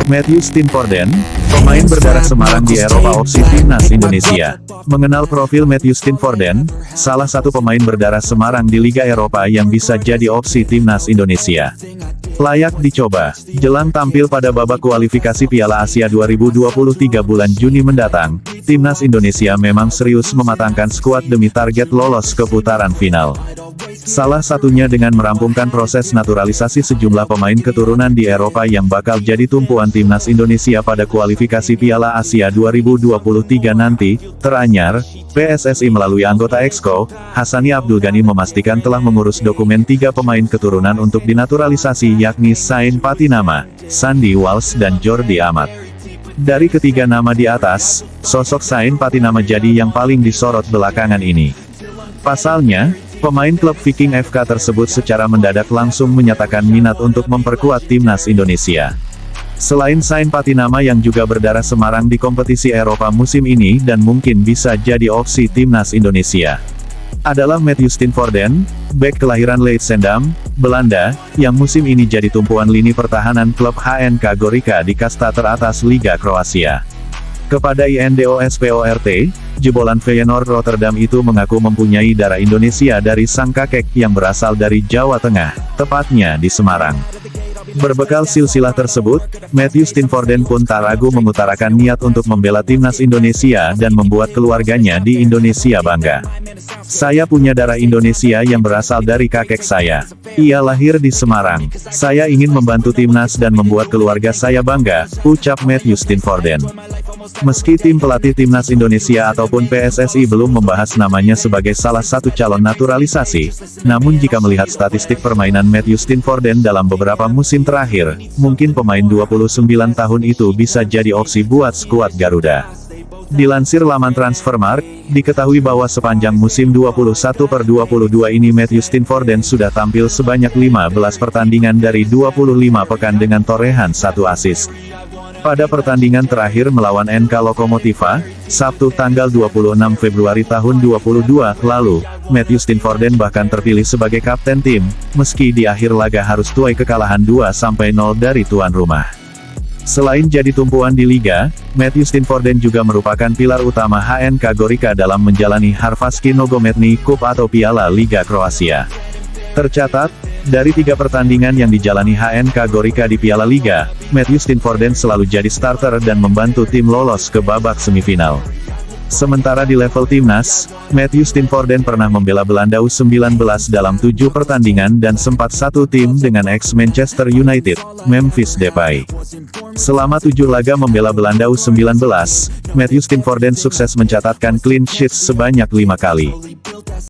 Matthew Steenvoorden, pemain berdarah Semarang di Eropa opsi Timnas Indonesia. Mengenal profil Matthew Steenvoorden, salah satu pemain berdarah Semarang di Liga Eropa yang bisa jadi opsi Timnas Indonesia. Layak dicoba. Jelang tampil pada babak kualifikasi Piala Asia 2023 bulan Juni mendatang, Timnas Indonesia memang serius mematangkan skuad demi target lolos ke putaran final. Salah satunya dengan merampungkan proses naturalisasi sejumlah pemain keturunan di Eropa yang bakal jadi tumpuan Timnas Indonesia pada kualifikasi Piala Asia 2023 nanti. Teranyar, PSSI melalui anggota Exco, Hassani Abdul Ghani memastikan telah mengurus dokumen 3 pemain keturunan untuk dinaturalisasi yakni Sain Patinama, Sandy Walsh dan Jordi Amat. Dari ketiga nama di atas, sosok Sain Patinama jadi yang paling disorot belakangan ini. Pasalnya, pemain klub Viking FK tersebut secara mendadak langsung menyatakan minat untuk memperkuat Timnas Indonesia. Selain Sain Patinama yang juga berdarah Semarang di kompetisi Eropa musim ini dan mungkin bisa jadi opsi Timnas Indonesia, adalah Matthew Steenvoorden, bek kelahiran Leidschendam, Belanda, yang musim ini jadi tumpuan lini pertahanan klub HNK Gorica di kasta teratas Liga Kroasia. Kepada INDOSPORT, jebolan Feyenoord Rotterdam itu mengaku mempunyai darah Indonesia dari sang kakek yang berasal dari Jawa Tengah, tepatnya di Semarang. Berbekal silsilah tersebut, Matthew Steenvoorden pun tak ragu mengutarakan niat untuk membela Timnas Indonesia dan membuat keluarganya di Indonesia bangga. "Saya punya darah Indonesia yang berasal dari kakek saya. Ia lahir di Semarang. Saya ingin membantu Timnas dan membuat keluarga saya bangga," ucap Matthew Steenvoorden. Meski tim pelatih Timnas Indonesia ataupun PSSI belum membahas namanya sebagai salah satu calon naturalisasi, namun jika melihat statistik permainan Matthew Steenvoorden dalam beberapa musim terakhir, mungkin pemain 29 tahun itu bisa jadi opsi buat skuad Garuda. Dilansir laman Transfermarkt, diketahui bahwa sepanjang musim 21/22 ini Matthew Steenvoorden sudah tampil sebanyak 15 pertandingan dari 25 pekan dengan torehan 1 assist. Pada pertandingan terakhir melawan NK Lokomotiva, Sabtu tanggal 26 Februari tahun 2022 lalu, Matthew Steenvoorden bahkan terpilih sebagai kapten tim, meski di akhir laga harus tuai kekalahan 2-0 dari tuan rumah. Selain jadi tumpuan di Liga, Matthew Steenvoorden juga merupakan pilar utama HNK Gorica dalam menjalani Hrvatski Nogometni Cup atau Piala Liga Kroasia. Tercatat, dari 3 pertandingan yang dijalani HNK Gorica di Piala Liga, Matthew Steenvoorden selalu jadi starter dan membantu tim lolos ke babak semifinal. Sementara di level timnas, Matthew Steenvoorden pernah membela Belanda U19 dalam 7 pertandingan dan sempat satu tim dengan ex-Manchester United, Memphis Depay. Selama 7 laga membela Belanda U19, Matthew Steenvoorden sukses mencatatkan clean sheet sebanyak 5 kali.